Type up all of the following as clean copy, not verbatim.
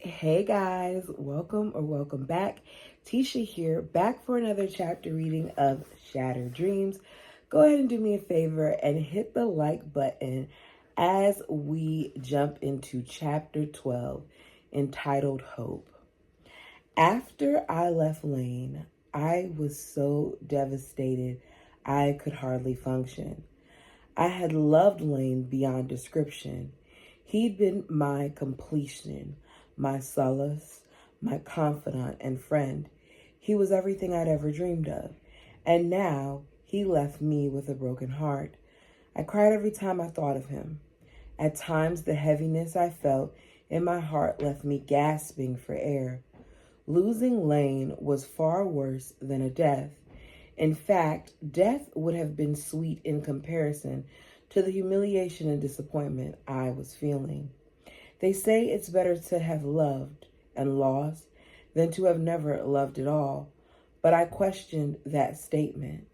Hey guys, welcome back. Tisha here, back for another chapter reading of Shattered Dreams. Go ahead and do me a favor and hit the like button as we jump into chapter 12 entitled Hope. After I left Lane, I was so devastated I could hardly function. I had loved Lane beyond description. He'd been my completion, my solace, my confidant and friend. He was everything I'd ever dreamed of. And now he left me with a broken heart. I cried every time I thought of him. At times, the heaviness I felt in my heart left me gasping for air. Losing Lane was far worse than a death. In fact, death would have been sweet in comparison to the humiliation and disappointment I was feeling. They say it's better to have loved and lost than to have never loved at all, but I questioned that statement.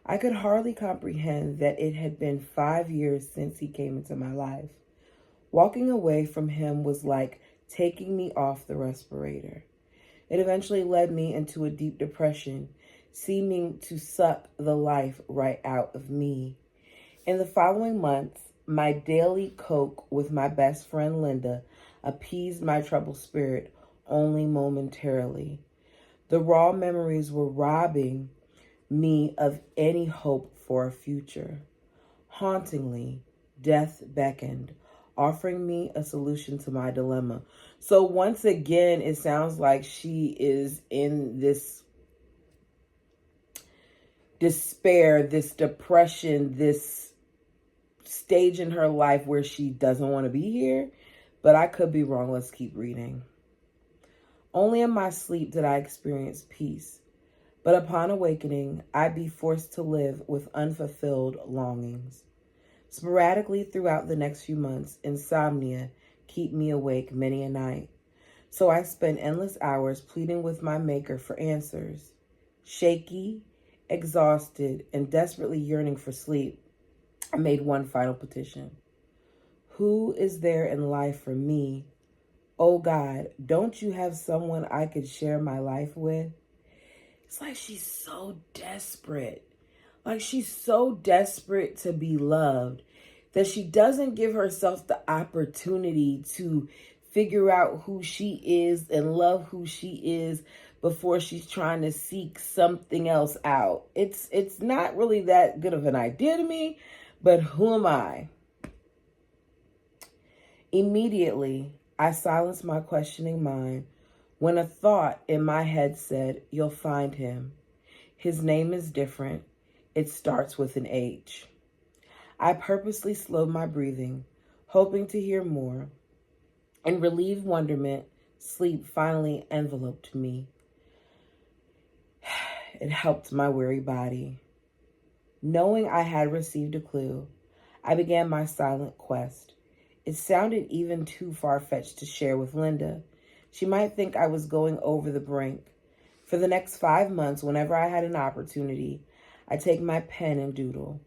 I could hardly comprehend that it had been 5 years since he came into my life. Walking away from him was like taking me off the respirator. It eventually led me into a deep depression, seeming to suck the life right out of me. In the following months, my daily coke with my best friend Linda appeased my troubled spirit only momentarily. The raw memories were robbing me of any hope for a future. Hauntingly, death beckoned, offering me a solution to my dilemma. So once again, it sounds like she is in this despair, this depression, this stage in her life where she doesn't want to be here. But I could be wrong. Let's keep reading. Only in my sleep did I experience peace. But upon awakening, I'd be forced to live with unfulfilled longings. Sporadically throughout the next few months, insomnia kept me awake many a night. So I spent endless hours pleading with my maker for answers. Shaky, exhausted, and desperately yearning for sleep, I made one final petition. Who is there in life for me? Oh God, don't you have someone I could share my life with? It's like she's so desperate. Like she's so desperate to be loved that she doesn't give herself the opportunity to figure out who she is and love who she is before she's trying to seek something else out. It's not really that good of an idea to me, but who am I? Immediately, I silenced my questioning mind when a thought in my head said, "You'll find him. His name is different. It starts with an H." I purposely slowed my breathing, hoping to hear more. In relieved wonderment, sleep finally enveloped me. It helped my weary body. Knowing I had received a clue, I began my silent quest. It sounded even too far-fetched to share with Linda. She might think I was going over the brink. For the next 5 months, whenever I had an opportunity, I'd take my pen and doodle,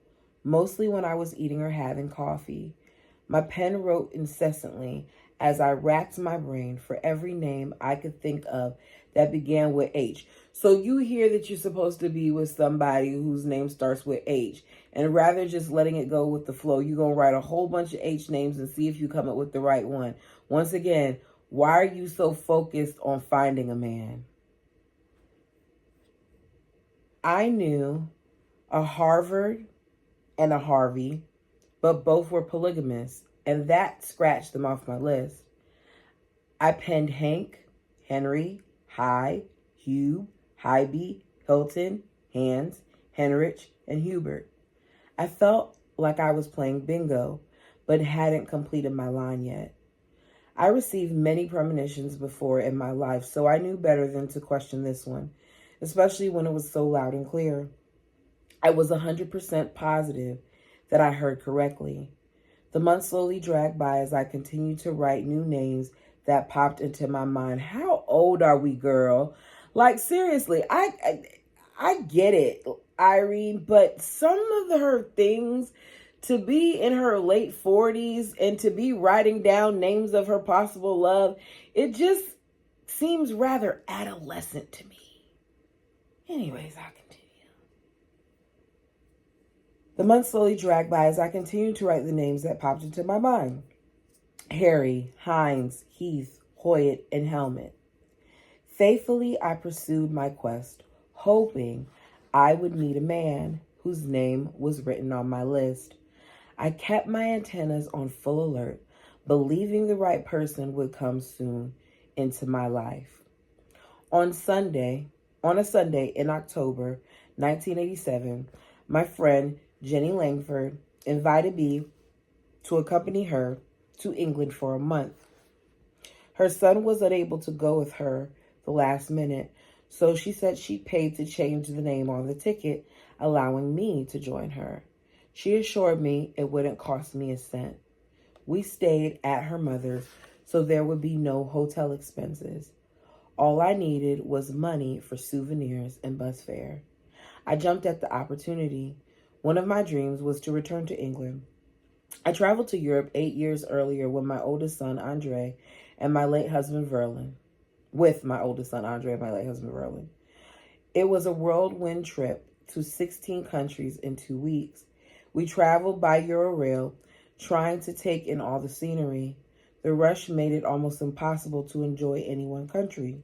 mostly when I was eating or having coffee. My pen wrote incessantly as I racked my brain for every name I could think of that began with H. So you hear that you're supposed to be with somebody whose name starts with H. And rather just letting it go with the flow, you're going to write a whole bunch of H names and see if you come up with the right one. Once again, why are you so focused on finding a man? I knew a Harvard and a Harvey, but both were polygamous, and that scratched them off my list. I penned Hank, Henry, High, Hugh, Hybie, Hilton, Hans, Henrich, and Hubert. I felt like I was playing bingo, but hadn't completed my line yet. I received many premonitions before in my life, so I knew better than to question this one, especially when it was so loud and clear. I was 100% positive that I heard correctly. The months slowly dragged by as I continued to write new names that popped into my mind. How old are we, girl? Like, seriously, I get it, Irene, but some of her things To be in her late 40s and to be writing down names of her possible love, it just seems rather adolescent to me. Anyways, I'll continue. The months slowly dragged by as I continued to write the names that popped into my mind. Harry, Hines, Heath, Hoyt, and Helmet. Faithfully, I pursued my quest, hoping I would meet a man whose name was written on my list. I kept my antennas on full alert, believing the right person would come soon into my life. On a Sunday in October 1987, my friend Jenny Langford invited me to accompany her to England for a month. Her son was unable to go with her the last minute, so she said she paid to change the name on the ticket, allowing me to join her. She assured me it wouldn't cost me a cent. We stayed at her mother's, so there would be no hotel expenses. All I needed was money for souvenirs and bus fare. I jumped at the opportunity. One of my dreams was to return to England. I traveled to Europe 8 years earlier with my oldest son, Andre, and my late husband, Verlin. It was a whirlwind trip to 16 countries in 2 weeks. We traveled by Eurail, trying to take in all the scenery. The rush made it almost impossible to enjoy any one country.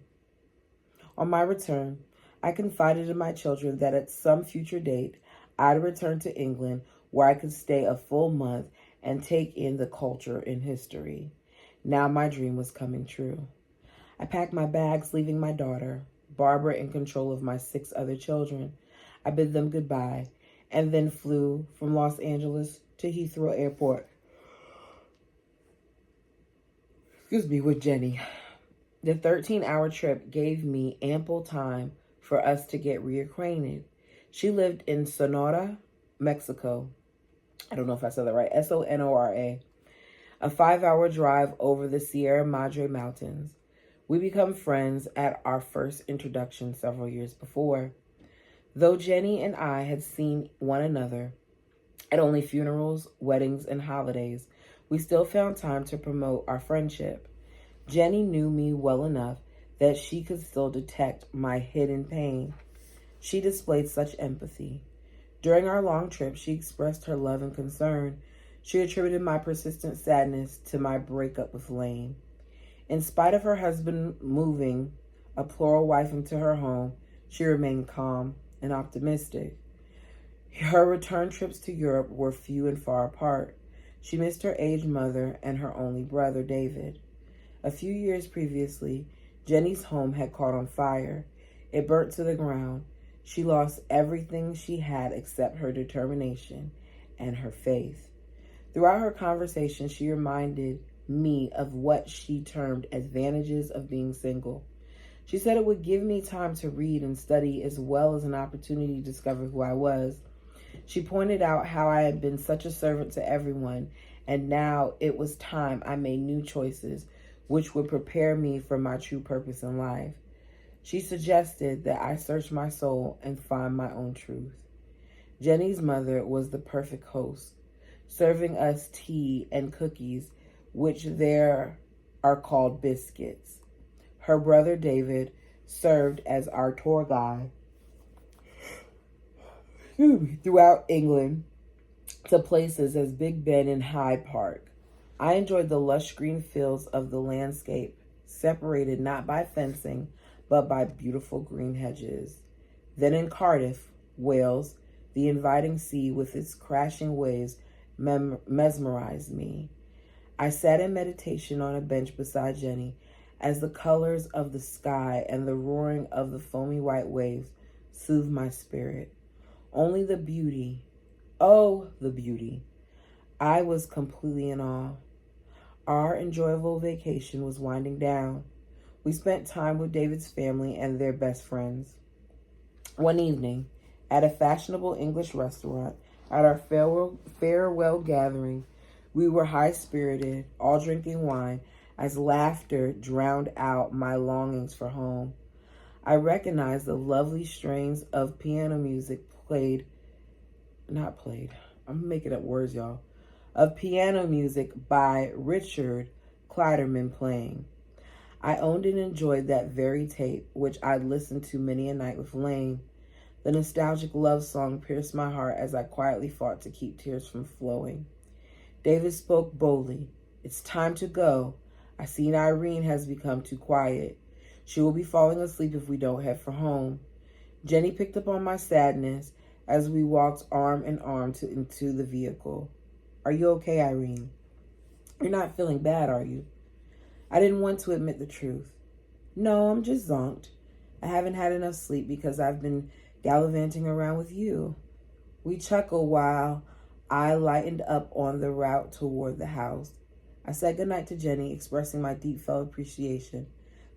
On my return, I confided in my children that at some future date, I'd return to England where I could stay a full month and take in the culture and history. Now my dream was coming true. I packed my bags, leaving my daughter, Barbara, in control of my 6 other children. I bid them goodbye and then flew from Los Angeles to Heathrow Airport. With Jenny. The 13-hour trip gave me ample time for us to get reacquainted. She lived in Sonora, Mexico. I don't know if I said that right. Sonora. A 5-hour drive over the Sierra Madre Mountains. We became friends at our first introduction several years before. Though Jenny and I had seen one another at only funerals, weddings, and holidays, we still found time to promote our friendship. Jenny knew me well enough that she could still detect my hidden pain. She displayed such empathy. During our long trip, she expressed her love and concern. She attributed my persistent sadness to my breakup with Lane. In spite of her husband moving a plural wife into her home, she remained calm and optimistic. Her return trips to Europe were few and far apart. She missed her aged mother and her only brother, David. A few years previously, Jenny's home had caught on fire. It burnt to the ground. She lost everything she had except her determination and her faith. Throughout her conversation, she reminded me of what she termed advantages of being single. She said it would give me time to read and study as well as an opportunity to discover who I was. She pointed out how I had been such a servant to everyone, and now it was time I made new choices which would prepare me for my true purpose in life. She suggested that I search my soul and find my own truth. Jenny's mother was the perfect host, serving us tea and cookies, which there are called biscuits. Her brother David served as our tour guide throughout England to places as Big Ben and Hyde Park. I enjoyed the lush green fields of the landscape, separated not by fencing, but by beautiful green hedges. Then in Cardiff, Wales, the inviting sea with its crashing waves mesmerized me. I sat in meditation on a bench beside Jenny as the colors of the sky and the roaring of the foamy white waves soothed my spirit. Only the beauty, oh, the beauty. I was completely in awe. Our enjoyable vacation was winding down. We spent time with David's family and their best friends. One evening, at a fashionable English restaurant, at our farewell gathering, we were high-spirited, all drinking wine, as laughter drowned out my longings for home. I recognized the lovely strains of piano music I'm making up words, y'all, of piano music by Richard Clayderman playing. I owned and enjoyed that very tape, which I'd listened to many a night with Lane. The nostalgic love song pierced my heart as I quietly fought to keep tears from flowing. David spoke boldly. It's time to go. I see Irene has become too quiet. She will be falling asleep if we don't head for home. Jenny picked up on my sadness as we walked arm in arm into the vehicle. Are you okay, Irene? You're not feeling bad, are you? I didn't want to admit the truth. No, I'm just zonked. I haven't had enough sleep because I've been gallivanting around with you. We chuckled while I lightened up on the route toward the house. I said goodnight to Jenny, expressing my deep felt appreciation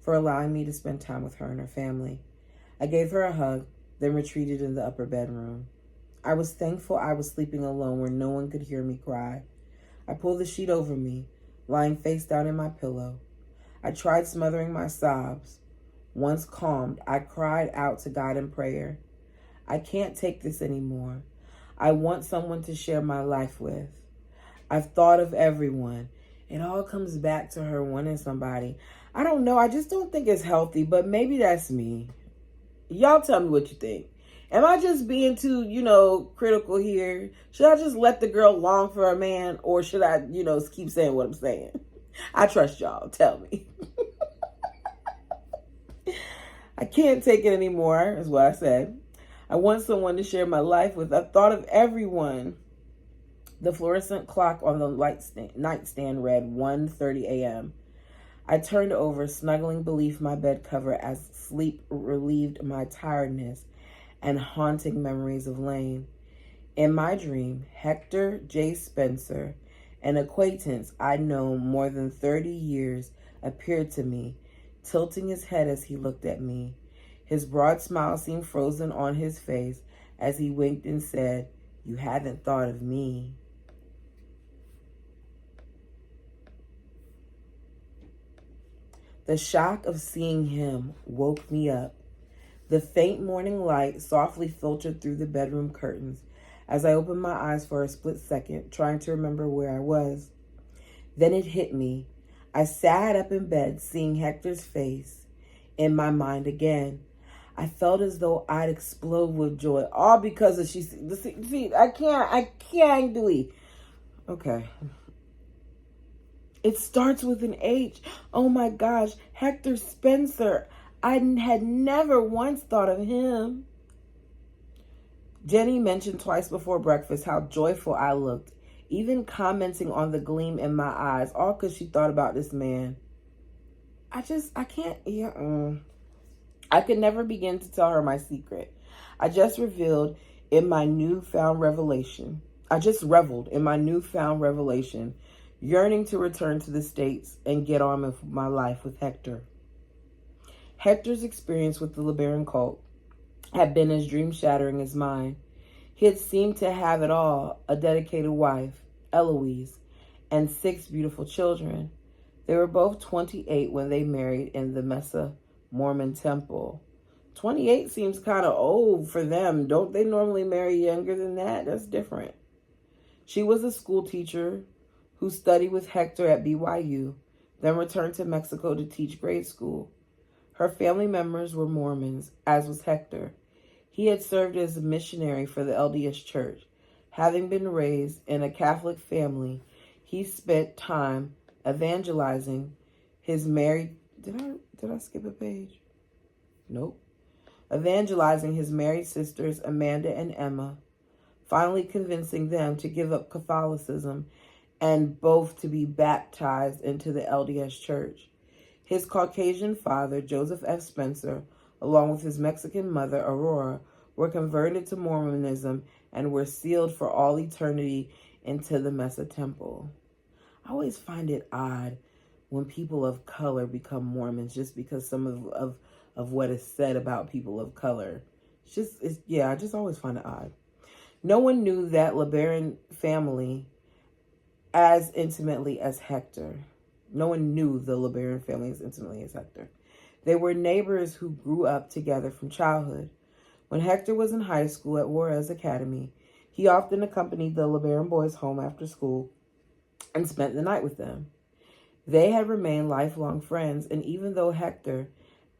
for allowing me to spend time with her and her family. I gave her a hug, then retreated in the upper bedroom. I was thankful I was sleeping alone where no one could hear me cry. I pulled the sheet over me, lying face down in my pillow. I tried smothering my sobs. Once calmed, I cried out to God in prayer. I can't take this anymore. I want someone to share my life with. I've thought of everyone. It all comes back to her wanting somebody. I don't know. I just don't think it's healthy, but maybe that's me. Y'all tell me what you think. Am I just being too, critical here? Should I just let the girl long for a man, or should I, keep saying what I'm saying? I trust y'all. Tell me. I can't take it anymore, is what I said. I want someone to share my life with. I've thought of everyone. The fluorescent clock on the nightstand read 1:30 a.m. I turned over, snuggling beneath my bed cover as sleep relieved my tiredness and haunting memories of Lane. In my dream, Hector J. Spencer, an acquaintance I'd known more than 30 years, appeared to me, tilting his head as he looked at me. His broad smile seemed frozen on his face as he winked and said, "You hadn't thought of me." The shock of seeing him woke me up. The faint morning light softly filtered through the bedroom curtains as I opened my eyes for a split second, trying to remember where I was. Then it hit me. I sat up in bed, seeing Hector's face in my mind again. I felt as though I'd explode with joy, all because of see, I can't do it. Okay. It starts with an H. Oh my gosh, Hector Spencer. I had never once thought of him. Jenny mentioned twice before breakfast how joyful I looked, even commenting on the gleam in my eyes, all because she thought about this man. I could never begin to tell her my secret. I just reveled in my newfound revelation, yearning to return to the States and get on with my life with Hector. Hector's experience with the LeBaron cult had been as dream-shattering as mine. He had seemed to have it all, a dedicated wife, Eloise, and 6 beautiful children. They were both 28 when they married in the Mesa Mormon temple. 28 seems kind of old for them. Don't they normally marry younger than that? That's different. She was a school teacher who studied with Hector at BYU, then returned to Mexico to teach grade school. Her family members were Mormons, as was Hector. He had served as a missionary for the LDS Church. Having been raised in a Catholic family, he spent time evangelizing his married... Did I skip a page? Nope. Evangelizing his married sisters, Amanda and Emma, finally convincing them to give up Catholicism and both to be baptized into the LDS Church. His Caucasian father, Joseph F. Spencer, along with his Mexican mother, Aurora, were converted to Mormonism and were sealed for all eternity into the Mesa Temple. I always find it odd when people of color become Mormons, just because some of what is said about people of color. I just always find it odd. No one knew that LeBaron family as intimately as Hector. No one knew the LeBaron family as intimately as Hector. They were neighbors who grew up together from childhood. When Hector was in high school at Juarez Academy, He often accompanied the LeBaron boys home after school and spent the night with them. They had remained lifelong friends, and even though Hector,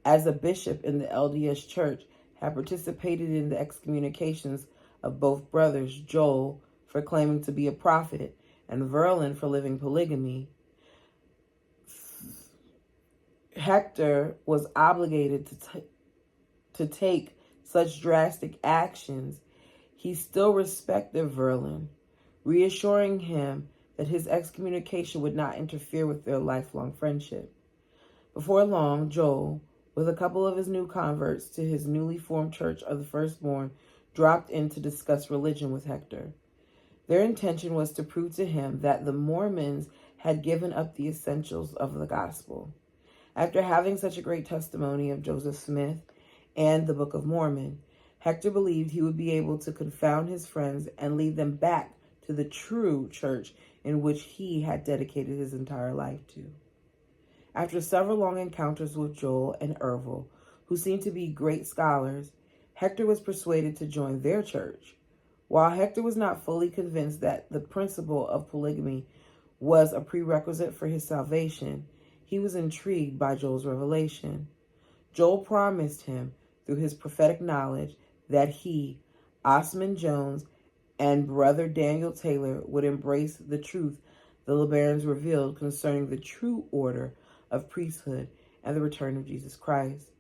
as a bishop in the LDS church, had participated in the excommunications of both brothers, Joel for claiming to be a prophet and Verlin for living polygamy, Hector was obligated to take such drastic actions. He still respected Verlin, reassuring him that his excommunication would not interfere with their lifelong friendship. Before long, Joel, with a couple of his new converts to his newly formed Church of the Firstborn, dropped in to discuss religion with Hector. Their intention was to prove to him that the Mormons had given up the essentials of the gospel. After having such a great testimony of Joseph Smith and the Book of Mormon, Hector believed he would be able to confound his friends and lead them back to the true church in which he had dedicated his entire life to. After several long encounters with Joel and Ervil, who seemed to be great scholars, Hector was persuaded to join their church. While Hector was not fully convinced that the principle of polygamy was a prerequisite for his salvation, he was intrigued by Joel's revelation. Joel promised him, through his prophetic knowledge, that he, Osmond Jones, and Brother Daniel Taylor would embrace the truth the LeBarons revealed concerning the true order of priesthood and the return of Jesus Christ.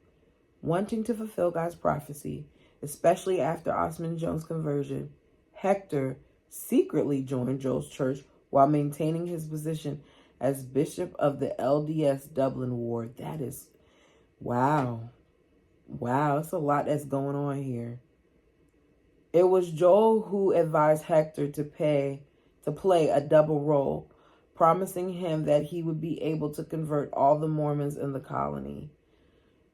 Wanting to fulfill God's prophecy, especially after Osmond Jones' conversion, Hector secretly joined Joel's church while maintaining his position as Bishop of the LDS Dublin Ward. That is, wow. Wow, it's a lot that's going on here. It was Joel who advised Hector to play a double role, promising him that he would be able to convert all the Mormons in the colony.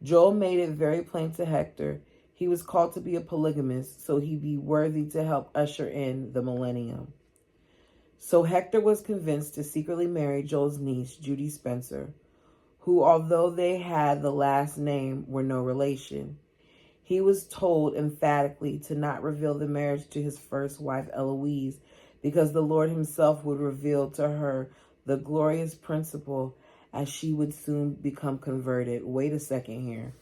Joel made it very plain to Hector he was called to be a polygamist, so he'd be worthy to help usher in the millennium. So Hector was convinced to secretly marry Joel's niece, Judy Spencer, who, although they had the last name, were no relation. He was told emphatically to not reveal the marriage to his first wife, Eloise, because the Lord himself would reveal to her the glorious principle as she would soon become converted. Wait a second here.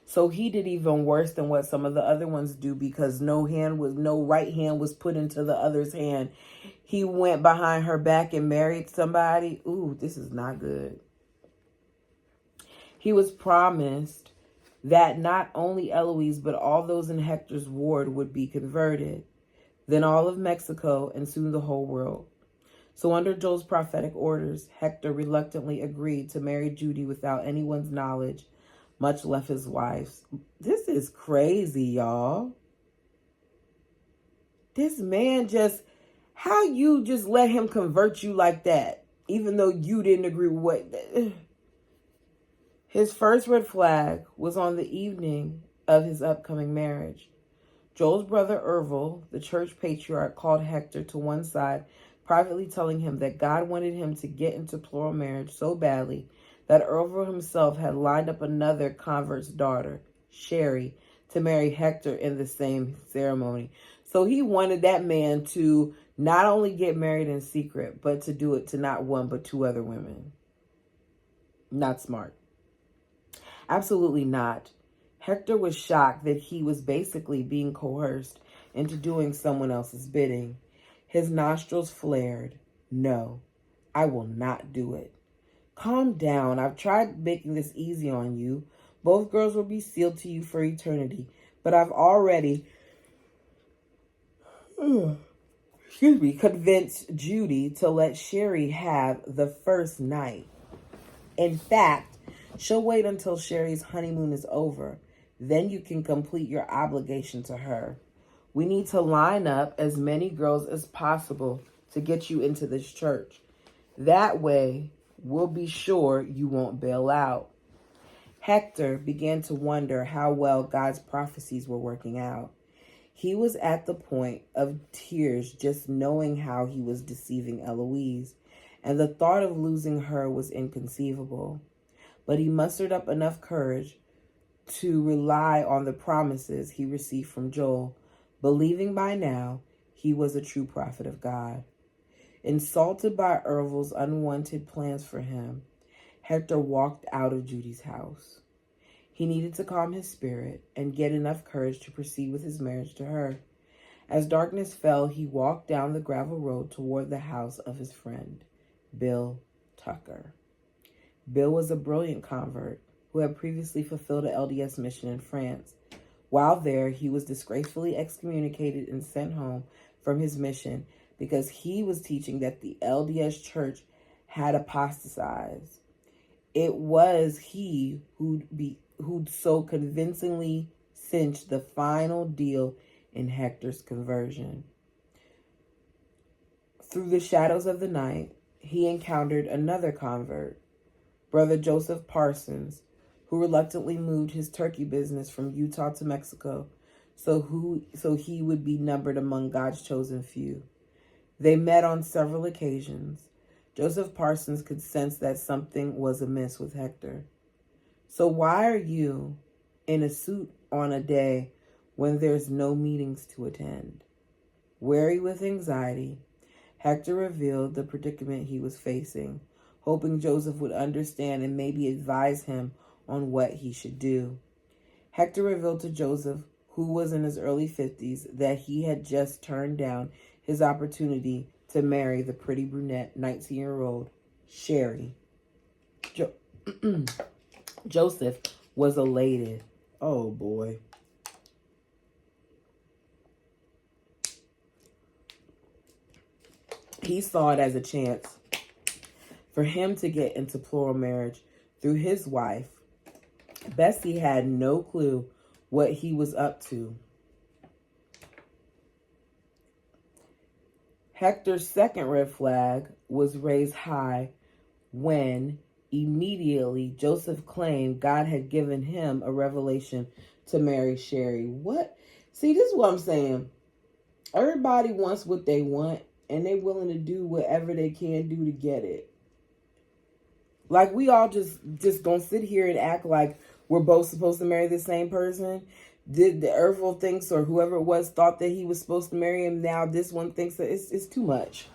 So he did even worse than what some of the other ones do, because no right hand was put into the other's hand. He went behind her back and married somebody. Ooh, this is not good. He was promised that not only Eloise, but all those in Hector's ward would be converted. Then all of Mexico, and soon the whole world. So under Joel's prophetic orders, Hector reluctantly agreed to marry Judy without anyone's knowledge, much less his wife's. This is crazy, y'all. This man how you just let him convert you like that, even though you didn't agree with what... His first red flag was on the evening of his upcoming marriage. Joel's brother Ervil, the church patriarch, called Hector to one side, privately telling him that God wanted him to get into plural marriage so badly that Ervil himself had lined up another convert's daughter, Sherry, to marry Hector in the same ceremony. So he wanted that man to not only get married in secret, but to do it to not one, but two other women. Not smart. Absolutely not. Hector was shocked that he was basically being coerced into doing someone else's bidding. His nostrils flared. No, I will not do it. Calm down. I've tried making this easy on you. Both girls will be sealed to you for eternity. But I've already, convinced Judy to let Sherry have the first night. In fact, she'll wait until Sherry's honeymoon is over. Then you can complete your obligation to her. We need to line up as many girls as possible to get you into this church. That way, we'll be sure you won't bail out. Hector began to wonder how well God's prophecies were working out. He was at the point of tears just knowing how he was deceiving Eloise, and the thought of losing her was inconceivable. But he mustered up enough courage to rely on the promises he received from Joel, believing by now he was a true prophet of God. Insulted by Ervil's unwanted plans for him, Hector walked out of Judy's house. He needed to calm his spirit and get enough courage to proceed with his marriage to her. As darkness fell, he walked down the gravel road toward the house of his friend, Bill Tucker. Bill was a brilliant convert who had previously fulfilled an LDS mission in France. While there, he was disgracefully excommunicated and sent home from his mission because he was teaching that the LDS church had apostatized. It was he who'd so convincingly cinched the final deal in Hector's conversion. Through the shadows of the night, he encountered another convert, Brother Joseph Parsons, who reluctantly moved his turkey business from Utah to Mexico so he would be numbered among God's chosen few. They met on several occasions. Joseph Parsons could sense that something was amiss with Hector. So why are you in a suit on a day when there's no meetings to attend? Weary with anxiety, Hector revealed the predicament he was facing, hoping Joseph would understand and maybe advise him on what he should do. Hector revealed to Joseph, who was in his early 50s, that he had just turned down his opportunity to marry the pretty brunette 19-year-old Sherry. Joseph was elated. Oh boy. He saw it as a chance for him to get into plural marriage through his wife. Bessie had no clue what he was up to. Hector's second red flag was raised high when immediately Joseph claimed God had given him a revelation to marry Sherry. What? See, this is what I'm saying. Everybody wants what they want, and they're willing to do whatever they can do to get it. Like, we all just gonna sit here and act like we're both supposed to marry the same person. Did the Ervil thinks, or whoever it was, thought that he was supposed to marry him. Now this one thinks that it's too much.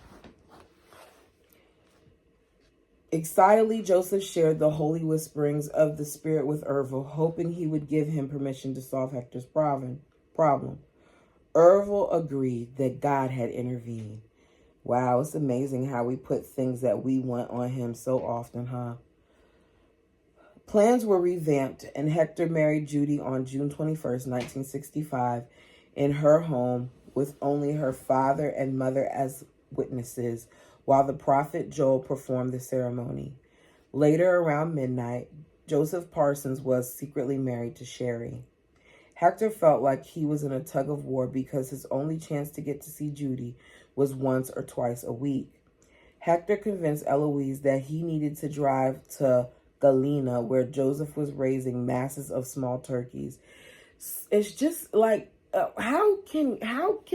Excitedly, Joseph shared the holy whisperings of the Spirit with Ervil, hoping he would give him permission to solve Hector's problem. Ervil agreed that God had intervened. Wow, it's amazing how we put things that we want on him so often, huh? Plans were revamped, and Hector married Judy on June 21st, 1965, in her home with only her father and mother as witnesses, while the prophet Joel performed the ceremony. Later, around midnight, Joseph Parsons was secretly married to Sherry. Hector felt like he was in a tug of war because his only chance to get to see Judy was once or twice a week. Hector convinced Eloise that he needed to drive to Galena, where Joseph was raising masses of small turkeys. It's just like, how can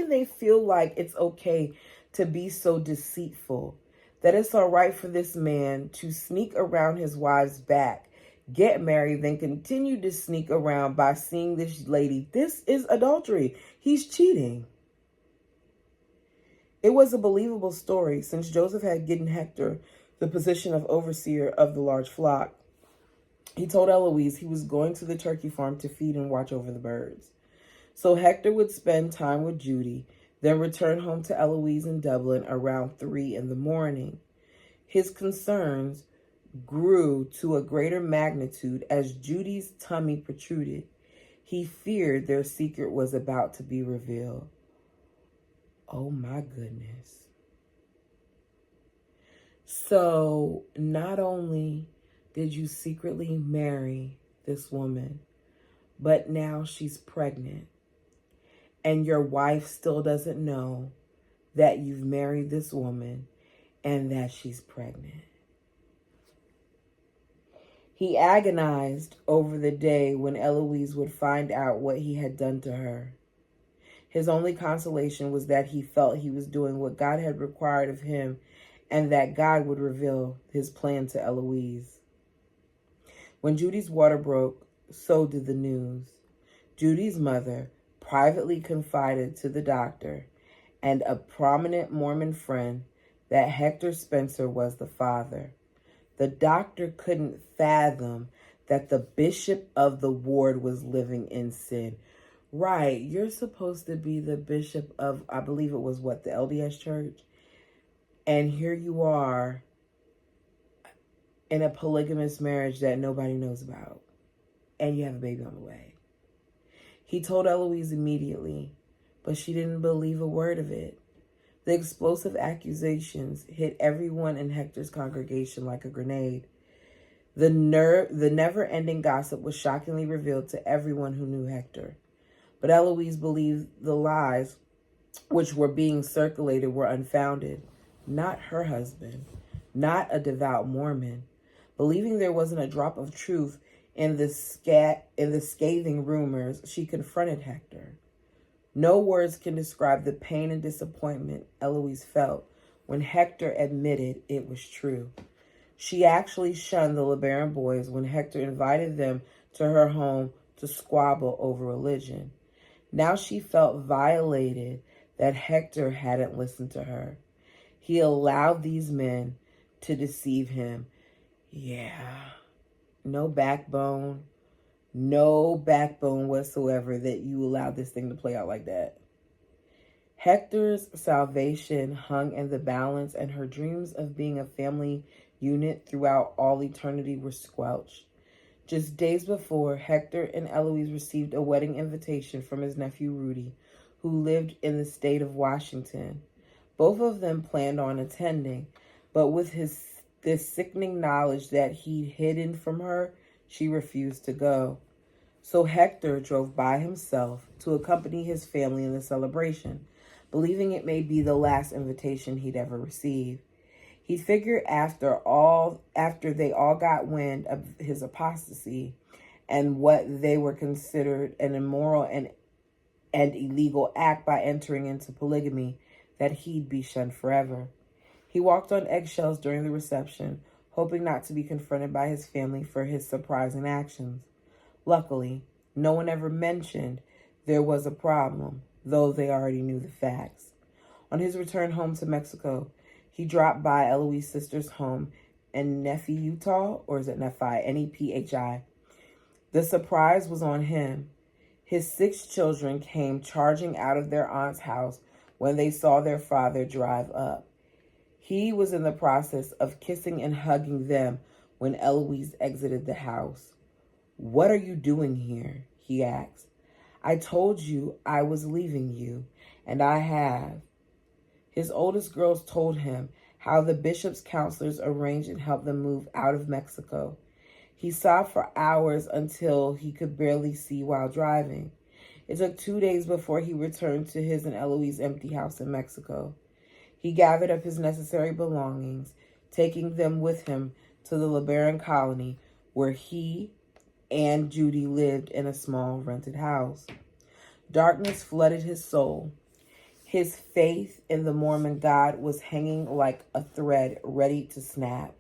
they feel like it's okay to be so deceitful, that it's all right for this man to sneak around his wife's back, get married, then continue to sneak around by seeing this lady? This is adultery. He's cheating. It was a believable story, since Joseph had given Hector the position of overseer of the large flock. He told Eloise he was going to the turkey farm to feed and watch over the birds. So Hector would spend time with Judy, then return home to Eloise in Dublin around 3 in the morning. His concerns grew to a greater magnitude as Judy's tummy protruded. He feared their secret was about to be revealed. Oh my goodness. So not only did you secretly marry this woman, but now she's pregnant, and your wife still doesn't know that you've married this woman and that she's pregnant. He agonized over the day when Eloise would find out what he had done to her. His only consolation was that he felt he was doing what God had required of him, and that God would reveal his plan to Eloise. When Judy's water broke, so did the news. Judy's mother privately confided to the doctor, and a prominent Mormon friend that Hector Spencer was the father. The doctor couldn't fathom that the bishop of the ward was living in sin. Right, you're supposed to be the bishop of, I believe it was the LDS church. And here you are in a polygamous marriage that nobody knows about. And you have a baby on the way. He told Eloise immediately, but she didn't believe a word of it. The explosive accusations hit everyone in Hector's congregation like a grenade. The never-ending gossip was shockingly revealed to everyone who knew Hector. But Eloise believed the lies which were being circulated were unfounded. Not her husband, not a devout Mormon. Believing there wasn't a drop of truth in the scathing rumors, she confronted Hector. No words can describe the pain and disappointment Eloise felt when Hector admitted it was true. She actually shunned the LeBaron boys when Hector invited them to her home to squabble over religion. Now she felt violated that Hector hadn't listened to her. He allowed these men to deceive him. Yeah, no backbone whatsoever that you allowed this thing to play out like that. Hector's salvation hung in the balance, and her dreams of being a family unit throughout all eternity were squelched. Just days before, Hector and Eloise received a wedding invitation from his nephew Rudy, who lived in the state of Washington. Both of them planned on attending, but with this sickening knowledge that he'd hidden from her, she refused to go. So Hector drove by himself to accompany his family in the celebration, believing it may be the last invitation he'd ever receive. He figured after they all got wind of his apostasy and what they were considered an immoral and illegal act by entering into polygamy, that he'd be shunned forever. He walked on eggshells during the reception, hoping not to be confronted by his family for his surprising actions. Luckily, no one ever mentioned there was a problem, though they already knew the facts. On his return home to Mexico, he dropped by Eloise's sister's home in Nephi, Utah, or is it Nephi? Nephi. The surprise was on him. His 6 children came charging out of their aunt's house when they saw their father drive up. He was in the process of kissing and hugging them when Eloise exited the house. "What are you doing here?" he asked. "I told you I was leaving you, and I have." His oldest girls told him how the bishop's counselors arranged and helped them move out of Mexico. He sobbed for hours until he could barely see while driving. It took 2 days before he returned to his and Eloise's empty house in Mexico. He gathered up his necessary belongings, taking them with him to the LeBaron colony, where he and Judy lived in a small rented house. Darkness flooded his soul. His faith in the Mormon God was hanging like a thread ready to snap.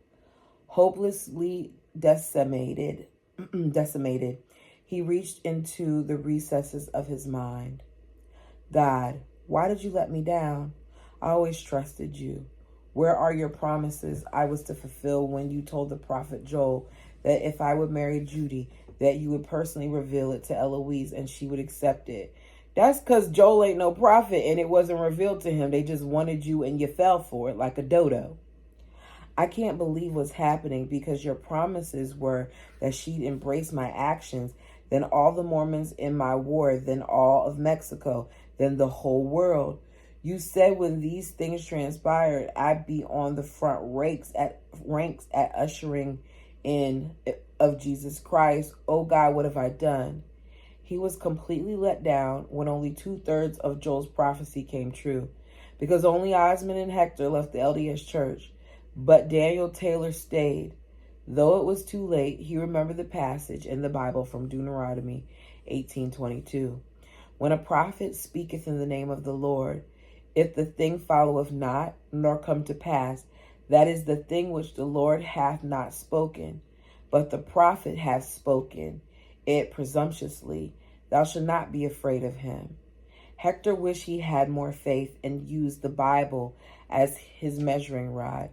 Hopelessly decimated, he reached into the recesses of his mind. "God, why did you let me down? I always trusted you. Where are your promises I was to fulfill when you told the prophet Joel that if I would marry Judy, that you would personally reveal it to Eloise and she would accept it?" That's because Joel ain't no prophet and it wasn't revealed to him. They just wanted you and you fell for it like a dodo. "I can't believe what's happening because your promises were that she'd embrace my actions, then all the Mormons in my ward, then all of Mexico, then the whole world. You said when these things transpired, I'd be on the front ranks at ushering in of Jesus Christ. Oh God, what have I done?" He was completely let down when only 2/3 of Joel's prophecy came true, because only Osmond and Hector left the LDS church, but Daniel Taylor stayed. Though it was too late, he remembered the passage in the Bible from Deuteronomy 18:22. "When a prophet speaketh in the name of the Lord, if the thing followeth not, nor come to pass, that is the thing which the Lord hath not spoken, but the prophet hath spoken it presumptuously. Thou shalt not be afraid of him." Hector wished he had more faith and used the Bible as his measuring rod.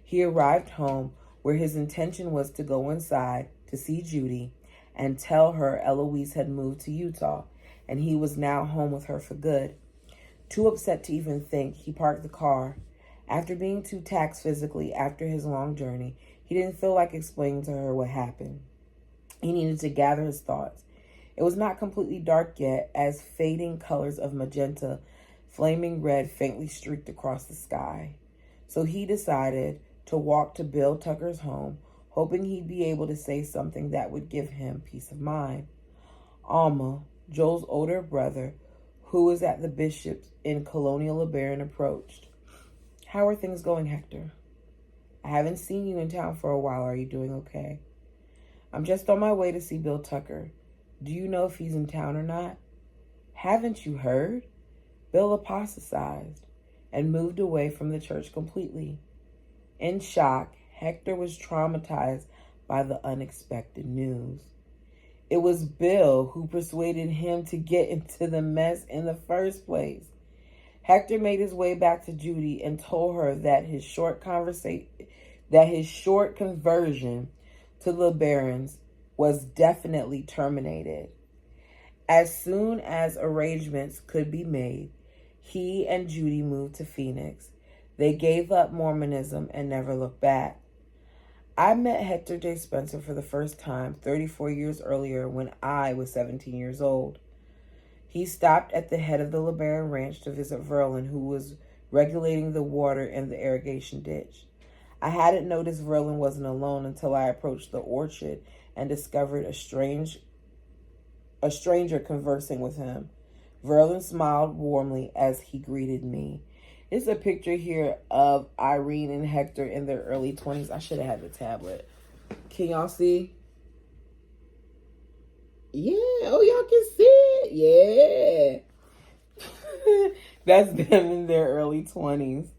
He arrived home where his intention was to go inside to see Judy and tell her Eloise had moved to Utah and he was now home with her for good. Too upset to even think, he parked the car. After being too taxed physically after his long journey, he didn't feel like explaining to her what happened. He needed to gather his thoughts. It was not completely dark yet, as fading colors of magenta, flaming red faintly streaked across the sky. So he decided to walk to Bill Tucker's home, hoping he'd be able to say something that would give him peace of mind. Alma, Joel's older brother, who was at the Bishop's in Colonial LeBaron, approached. "How are things going, Hector? I haven't seen you in town for a while. Are you doing okay?" "I'm just on my way to see Bill Tucker. Do you know if he's in town or not?" "Haven't you heard? Bill apostatized and moved away from the church completely." In shock, Hector was traumatized by the unexpected news. It was Bill who persuaded him to get into the mess in the first place. Hector made his way back to Judy and told her that his short conversion to the Barons was definitely terminated. As soon as arrangements could be made, he and Judy moved to Phoenix. They gave up Mormonism and never looked back. I met Hector J. Spencer for the first time 34 years earlier when I was 17 years old. He stopped at the head of the LeBaron Ranch to visit Verlin, who was regulating the water in the irrigation ditch. I hadn't noticed Verlin wasn't alone until I approached the orchard and discovered a stranger conversing with him. Verlin smiled warmly as he greeted me. It's a picture here of Irene and Hector in their early 20s. I should have had the tablet. Can y'all see? Yeah. Oh, y'all can see it. Yeah. That's them in their early 20s.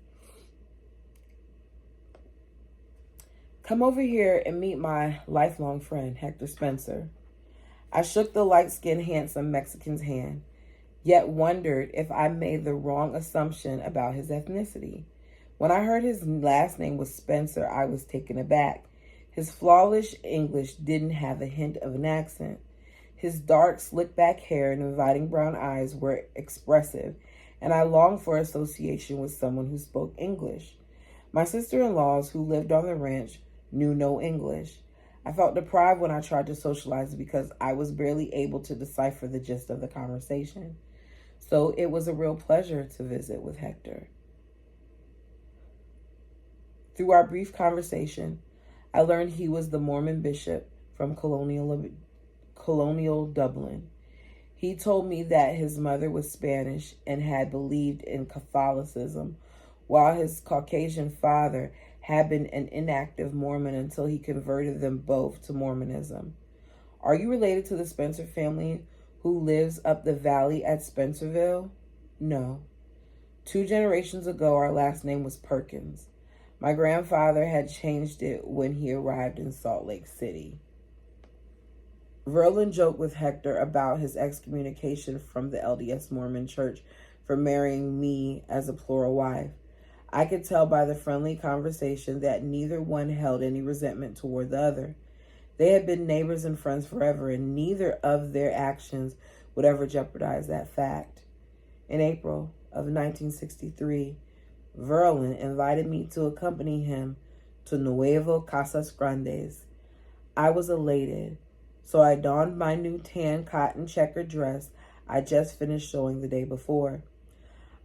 "Come over here and meet my lifelong friend, Hector Spencer." I shook the light-skinned, handsome Mexican's hand, yet wondered if I made the wrong assumption about his ethnicity. When I heard his last name was Spencer, I was taken aback. His flawless English didn't have a hint of an accent. His dark, slick-back hair and inviting brown eyes were expressive, and I longed for association with someone who spoke English. My sister-in-laws, who lived on the ranch, knew no English. I felt deprived when I tried to socialize because I was barely able to decipher the gist of the conversation. So it was a real pleasure to visit with Hector. Through our brief conversation, I learned he was the Mormon bishop from colonial Dublin. He told me that his mother was Spanish and had believed in Catholicism, while his Caucasian father had been an inactive Mormon until he converted them both to Mormonism. "Are you related to the Spencer family who lives up the valley at Spencerville?" "No. 2 generations ago, our last name was Perkins. My grandfather had changed it when he arrived in Salt Lake City." Verlin joked with Hector about his excommunication from the LDS Mormon Church for marrying me as a plural wife. I could tell by the friendly conversation that neither one held any resentment toward the other. They had been neighbors and friends forever, and neither of their actions would ever jeopardize that fact. In April of 1963, Verlin invited me to accompany him to Nuevo Casas Grandes. I was elated, so I donned my new tan cotton checkered dress I just finished showing the day before.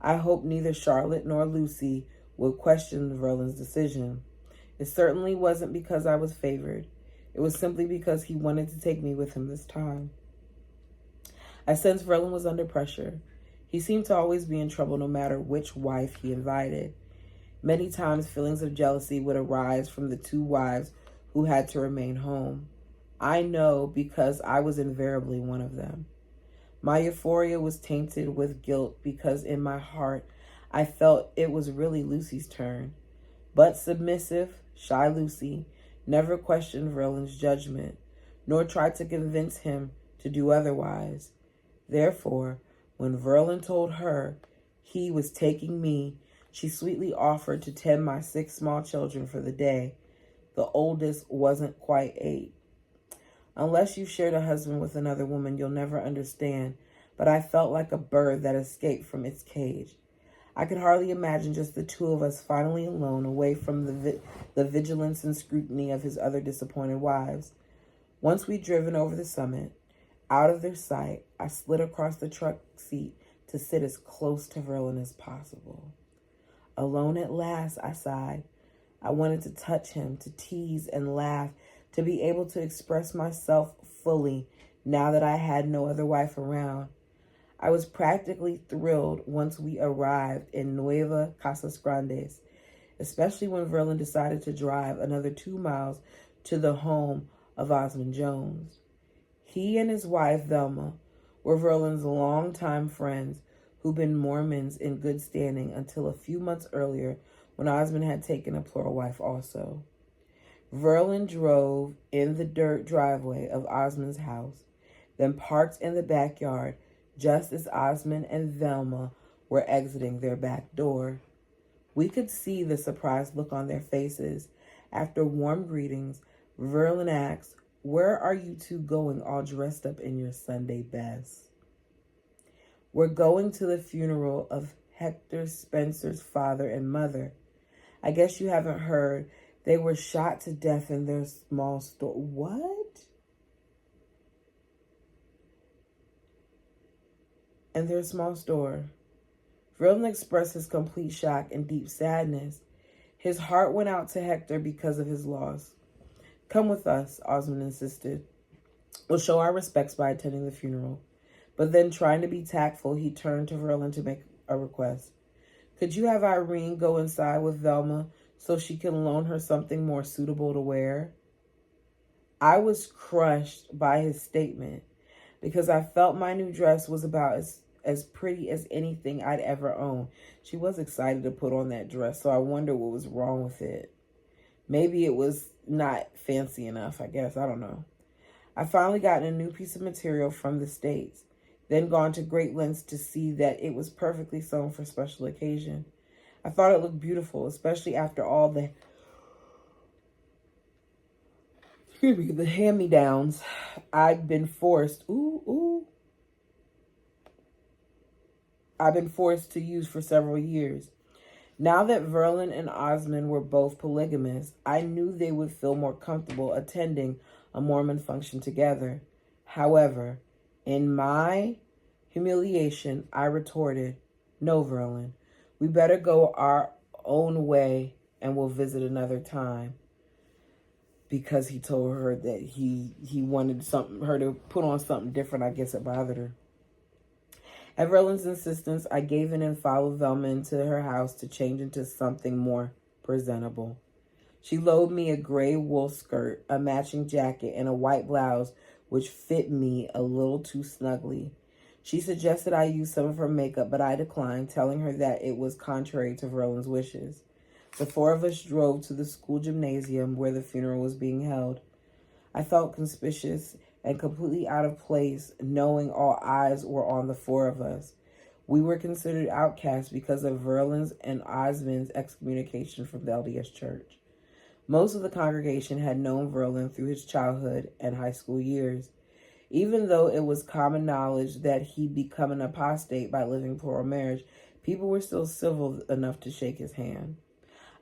I hoped neither Charlotte nor Lucy would question Verlin's decision. It certainly wasn't because I was favored. It was simply because he wanted to take me with him this time. I sensed Verlin was under pressure. He seemed to always be in trouble no matter which wife he invited. Many times feelings of jealousy would arise from the 2 wives who had to remain home. I know because I was invariably one of them. My euphoria was tainted with guilt because in my heart I felt it was really Lucy's turn. But submissive, shy Lucy never questioned Verlin's judgment, nor tried to convince him to do otherwise. Therefore, When Verlin told her he was taking me, she sweetly offered to tend my 6 small children for the day. The oldest wasn't quite 8. Unless you shared a husband with another woman, you'll never understand, but I felt like a bird that escaped from its cage. I could hardly imagine just the 2 of us finally alone, away from the vigilance and scrutiny of his other disappointed wives. Once we'd driven over the summit, out of their sight, I slid across the truck seat to sit as close to Verlin as possible. Alone at last, I sighed. I wanted to touch him, to tease and laugh, to be able to express myself fully now that I had no other wife around. I was practically thrilled once we arrived in Nueva Casas Grandes, especially when Verlin decided to drive another 2 miles to the home of Osmond Jones. He and his wife, Velma, were Verlin's longtime friends who'd been Mormons in good standing until a few months earlier when Osmond had taken a plural wife also. Verlin drove in the dirt driveway of Osmond's house, then parked in the backyard just as Osmond and Velma were exiting their back door. We could see the surprised look on their faces. After warm greetings, Verlin asked, "Where are you 2 going all dressed up in your Sunday best?" "We're going to the funeral of Hector Spencer's father and mother. I guess you haven't heard. They were shot to death in their small store." "What?" "In their small store." Verlin expressed his complete shock and deep sadness. His heart went out to Hector because of his loss. "Come with us," Osmond insisted. "We'll show our respects by attending the funeral." But then, trying to be tactful, he turned to Verlin to make a request. "Could you have Irene go inside with Velma so she can loan her something more suitable to wear?" I was crushed by his statement because I felt my new dress was about as pretty as anything I'd ever owned. She was excited to put on that dress, so I wonder what was wrong with it. Maybe it was not fancy enough, I guess. I don't know. I finally gotten a new piece of material from the States, then gone to great lengths to see that it was perfectly sewn for special occasion. I thought it looked beautiful, especially after all the hand-me-downs I've been forced to use for several years. Now that Verlin and Osmond were both polygamous, I knew they would feel more comfortable attending a Mormon function together. However, in my humiliation, I retorted, "No, Verlin, we better go our own way and we'll visit another time." Because he told her that he wanted her to put on something different. I guess it bothered her. At Verlin's insistence, I gave in and followed Velma into her house to change into something more presentable. She loaned me a gray wool skirt, a matching jacket, and a white blouse, which fit me a little too snugly. She suggested I use some of her makeup, but I declined, telling her that it was contrary to Verlin's wishes. The 4 of us drove to the school gymnasium where the funeral was being held. I felt conspicuous and completely out of place, knowing all eyes were on the 4 of us. We were considered outcasts because of Verlin's and Osmond's excommunication from the LDS Church. Most of the congregation had known Verlin through his childhood and high school years. Even though it was common knowledge that he'd become an apostate by living plural marriage, people were still civil enough to shake his hand.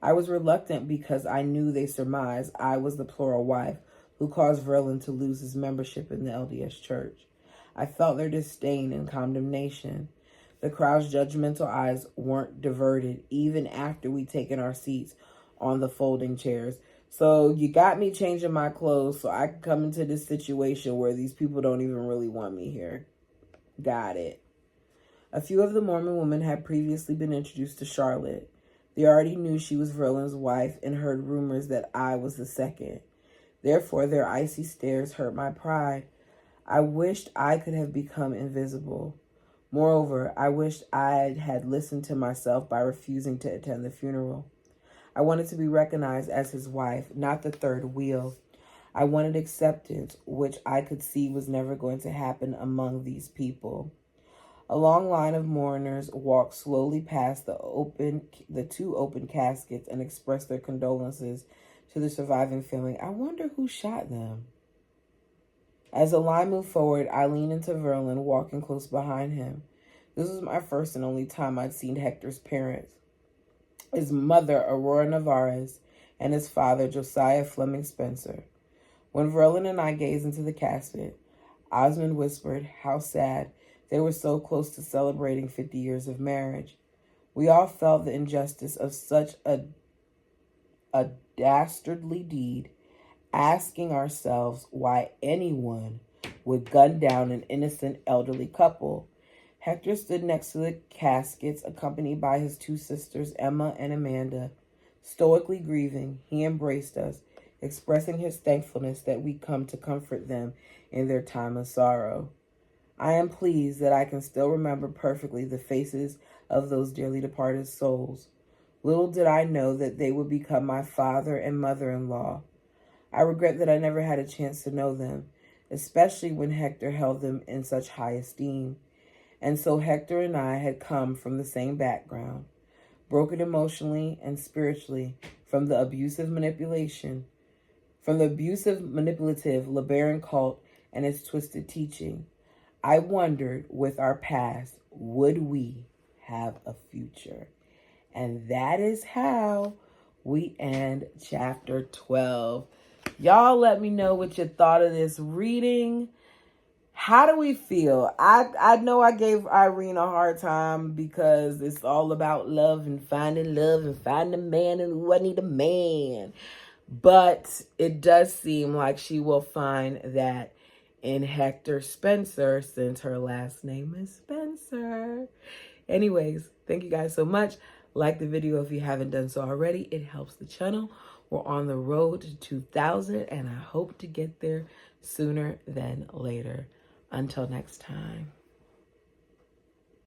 I was reluctant because I knew they surmised I was the plural wife who caused Verlin to lose his membership in the LDS Church. I felt their disdain and condemnation. The crowd's judgmental eyes weren't diverted even after we'd taken our seats on the folding chairs. "So you got me changing my clothes so I could come into this situation where these people don't even really want me here. Got it." A few of the Mormon women had previously been introduced to Charlotte. They already knew she was Verlin's wife and heard rumors that I was the second. Therefore, their icy stares hurt my pride. I wished I could have become invisible. Moreover, I wished I had listened to myself by refusing to attend the funeral. I wanted to be recognized as his wife, not the third wheel. I wanted acceptance, which I could see was never going to happen among these people. A long line of mourners walked slowly past the two open caskets and expressed their condolences to the surviving family. I wonder who shot them. As the line moved forward, I leaned into Verlin, walking close behind him. This was my first and only time I'd seen Hector's parents. His mother, Aurora Navarez, and his father, Josiah Fleming Spencer. When Verlin and I gazed into the casket, Osmond whispered how sad they were so close to celebrating 50 years of marriage. We all felt the injustice of such a dastardly deed, asking ourselves why anyone would gun down an innocent elderly couple. Hector stood next to the caskets, accompanied by his two sisters, Emma and Amanda. Stoically grieving, he embraced us, expressing his thankfulness that we come to comfort them in their time of sorrow. I am pleased that I can still remember perfectly the faces of those dearly departed souls. Little did I know that they would become my father and mother-in-law. I regret that I never had a chance to know them, especially when Hector held them in such high esteem. And so Hector and I had come from the same background, broken emotionally and spiritually from the abusive manipulative LeBaron cult and its twisted teaching. I wondered, with our past, would we have a future? And that is how we end chapter 12. Y'all let me know what you thought of this reading. How do we feel? I know I gave Irene a hard time because it's all about love and finding a man, and ooh, I need a man. But it does seem like she will find that in Hector Spencer, since her last name is Spencer. Anyways, thank you guys so much. Like the video if you haven't done so already. It helps the channel. We're on the road to 2,000, and I hope to get there sooner than later. Until next time.